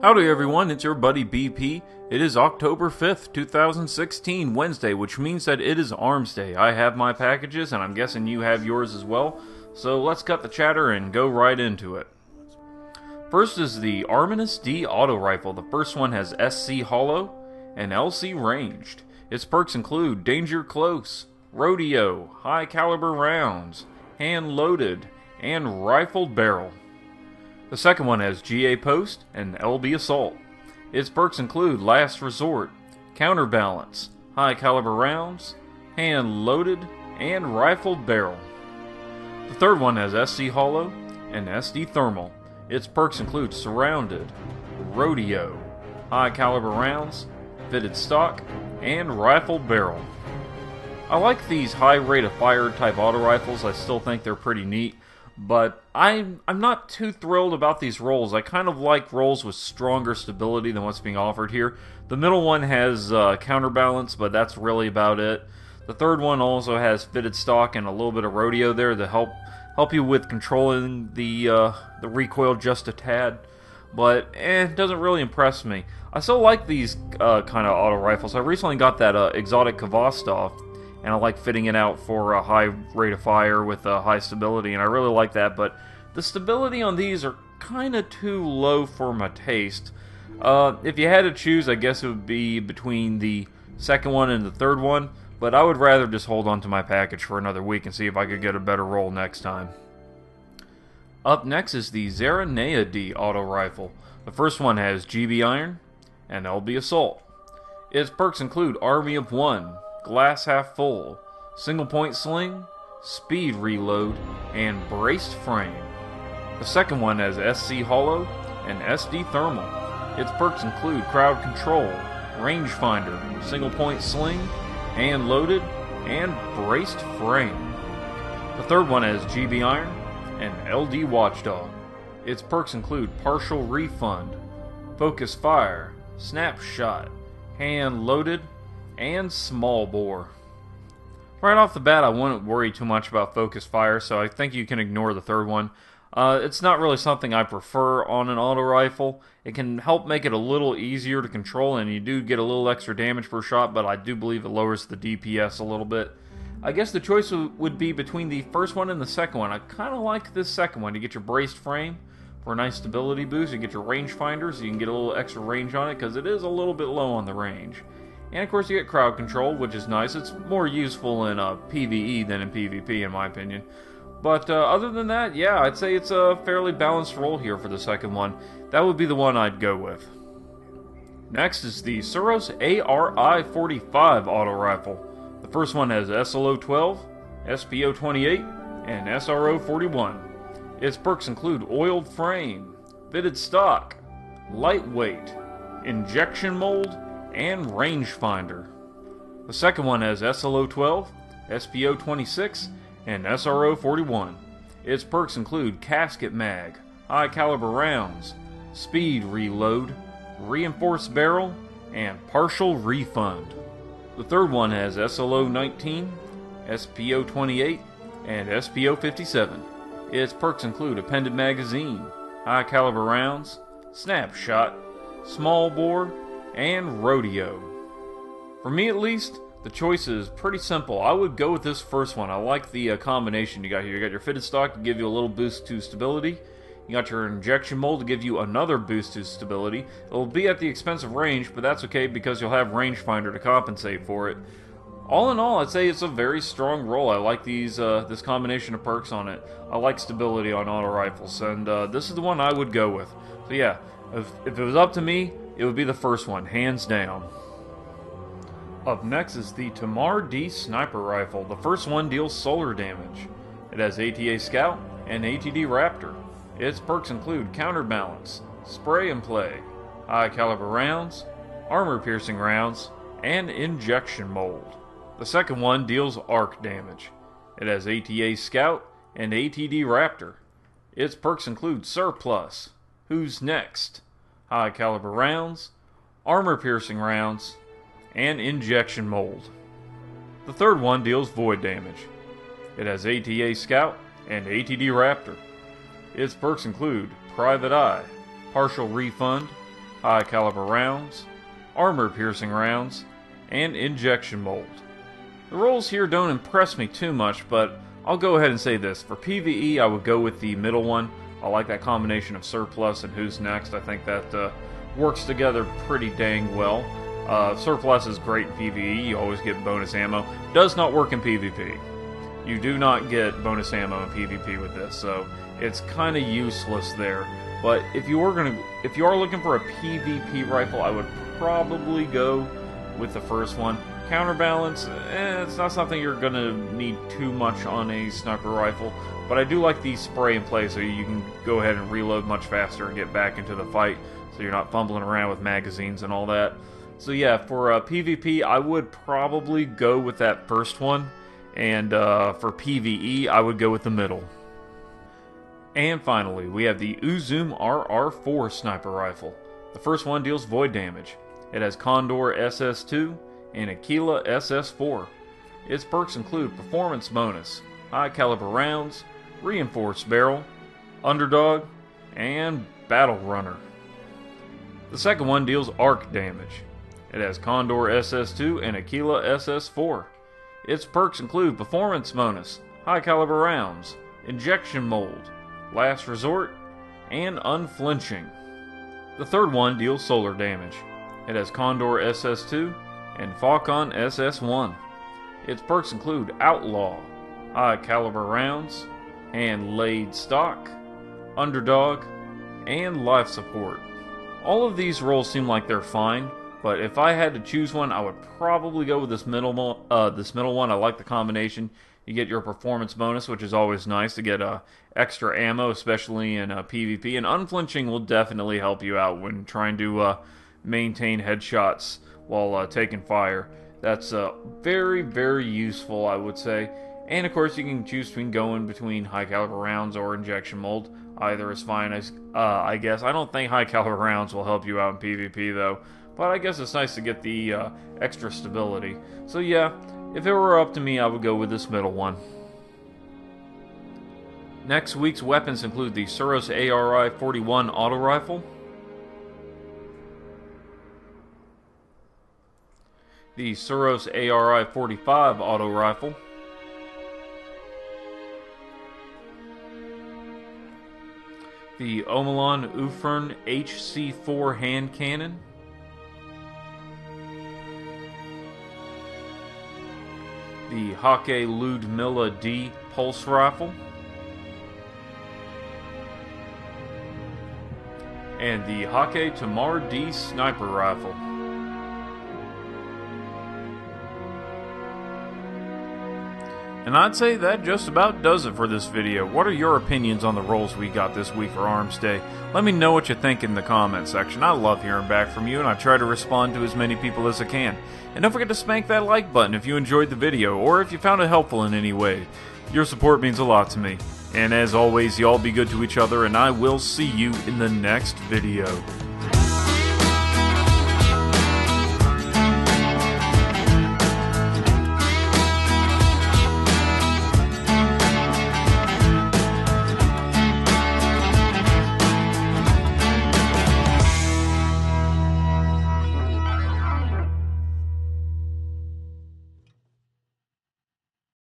Howdy everyone, it's your buddy BP. It is October 5th, 2016, Wednesday, which means that it is Armsday. I have my packages, and I'm guessing you have yours as well. So let's cut the chatter and go right into it. First is the ARMINUS-D Auto Rifle. The first one has SC Hollow and LC Ranged. Its perks include Danger Close, Rodeo, High Caliber Rounds, Hand Loaded, and Rifled Barrel. The second one has GA Post and LB Assault. Its perks include Last Resort, Counterbalance, High Caliber Rounds, Hand Loaded, and Rifled Barrel. The third one has SC Hollow and SD Thermal. Its perks include Surrounded, Rodeo, High Caliber Rounds, Fitted Stock, and Rifled Barrel. I like these high rate of fire type auto rifles. I still think they're pretty neat. But I'm not too thrilled about these rolls. I kind of like rolls with stronger stability than what's being offered here. The middle one has counterbalance, but that's really about it. The third one also has fitted stock and a little bit of rodeo there to help you with controlling the recoil just a tad. But it doesn't really impress me. I still like these kind of auto rifles. I recently got that exotic Kvostov, and I like fitting it out for a high rate of fire with high stability, and I really like that, but the stability on these are kind of too low for my taste. If you had to choose, I guess it would be between the second one and the third one, but I would rather just hold on to my package for another week and see if I could get a better roll next time. Up next is the ZARINAEA-D Auto Rifle. The first one has GB Iron and LB Assault. Its perks include Army of One, Glass Half Full, Single Point Sling, Speed Reload, and Braced Frame. The second one has SC Hollow and SD Thermal. Its perks include Crowd Control, Rangefinder, Single Point Sling, Hand Loaded, and Braced Frame. The third one has GB Iron and LD Watchdog. Its perks include Partial Refund, Focus Fire, Snapshot, Hand Loaded, and Small Bore. Right off the bat, I wouldn't worry too much about focus fire, so I think you can ignore the third one. It's not really something I prefer on an auto rifle. It can help make it a little easier to control, and you do get a little extra damage per shot, but I do believe it lowers the DPS a little bit. I guess the choice would be between the first one and the second one. I kind of like this second one. You get your braced frame for a nice stability boost. You get your rangefinder, so you can get a little extra range on it, because it is a little bit low on the range. And of course you get crowd control, which is nice. It's more useful in PvE than in PvP, in my opinion. But other than that, yeah, I'd say it's a fairly balanced roll here for the second one. That would be the one I'd go with. Next is the Suros ARI-45 Auto Rifle. The first one has SLO-12, SPO-28, and SRO-41. Its perks include Oiled Frame, Fitted Stock, Lightweight, Injection Mold, and Rangefinder. The second one has SLO-12, SPO-26, and SRO-41. Its perks include Casket Mag, High Caliber Rounds, Speed Reload, Reinforced Barrel, and Partial Refund. The third one has SLO-19, SPO-28, and SPO-57. Its perks include Appended Magazine, High Caliber Rounds, Snapshot, Small Bore, and Rodeo. For me at least, the choice is pretty simple. I would go with this first one. I like the combination you got here. You got your fitted stock to give you a little boost to stability. You got your injection mold to give you another boost to stability. It'll be at the expense of range, but that's okay because you'll have rangefinder to compensate for it. All in all, I'd say it's a very strong roll. I like this combination of perks on it. I like stability on auto rifles, and this is the one I would go with. So yeah, if it was up to me, it would be the first one, hands down. Up next is the Tamard-D Sniper Rifle. The first one deals solar damage. It has ATA Scout and ATD Raptor. Its perks include Counterbalance, Spray and Play, High Caliber Rounds, Armor Piercing Rounds, and Injection Mold. The second one deals arc damage. It has ATA Scout and ATD Raptor. Its perks include Surplus, Who's Next, High Caliber Rounds, Armor Piercing Rounds, and Injection Mold. The third one deals void damage. It has ATA Scout and ATD Raptor. Its perks include Private Eye, Partial Refund, high caliber rounds, armor piercing rounds, and injection mold. The rolls here don't impress me too much, but I'll go ahead and say this. For PvE, I would go with the middle one. I like that combination of surplus and who's next. I think that works together pretty dang well. Surplus is great in PvE. You always get bonus ammo. Does not work in PvP. You do not get bonus ammo in PvP with this, so it's kind of useless there. But if you are looking for a PvP rifle, I would probably go with the first one. Counterbalance, it's not something you're gonna need too much on a sniper rifle, but I do like the spray and play, so you can go ahead and reload much faster and get back into the fight, so you're not fumbling around with magazines and all that. So yeah, for PvP, I would probably go with that first one, and for PvE, I would go with the middle. And finally, we have the UZUME RR4 sniper rifle. The first one deals void damage. It has Condor SS2 and Aquila SS4. Its perks include performance bonus, high caliber rounds, reinforced barrel, underdog, and battle runner. The second one deals arc damage. It has Condor SS2 and Aquila SS4. Its perks include performance bonus, high caliber rounds, injection mold, last resort, and unflinching. The third one deals solar damage. It has Condor SS2 and Falcon SS1. Its perks include Outlaw, high caliber rounds, and laid stock, underdog, and life support. All of these rolls seem like they're fine, but if I had to choose one, I would probably go with this middle one. I like the combination. You get your performance bonus, which is always nice to get extra ammo, especially in PvP, and unflinching will definitely help you out when trying to maintain headshots while taking fire. That's very, very useful, I would say. And of course, you can choose between high caliber rounds or injection mold. Either is fine, I guess. I don't think high caliber rounds will help you out in PvP though, but I guess it's nice to get the extra stability. So yeah, if it were up to me, I would go with this middle one. Next week's weapons include the Suros ARI-41 Auto Rifle, the Suros ARI-45 Auto Rifle, the Omolon Uffern HC4 Hand Cannon, the Hakke Lyudmila-D Pulse Rifle, and the Hakke Tamar-D Sniper Rifle. And I'd say that just about does it for this video. What are your opinions on the rolls we got this week for Armsday? Let me know what you think in the comment section. I love hearing back from you, and I try to respond to as many people as I can. And don't forget to smack that like button if you enjoyed the video, or if you found it helpful in any way. Your support means a lot to me. And as always, y'all be good to each other, and I will see you in the next video.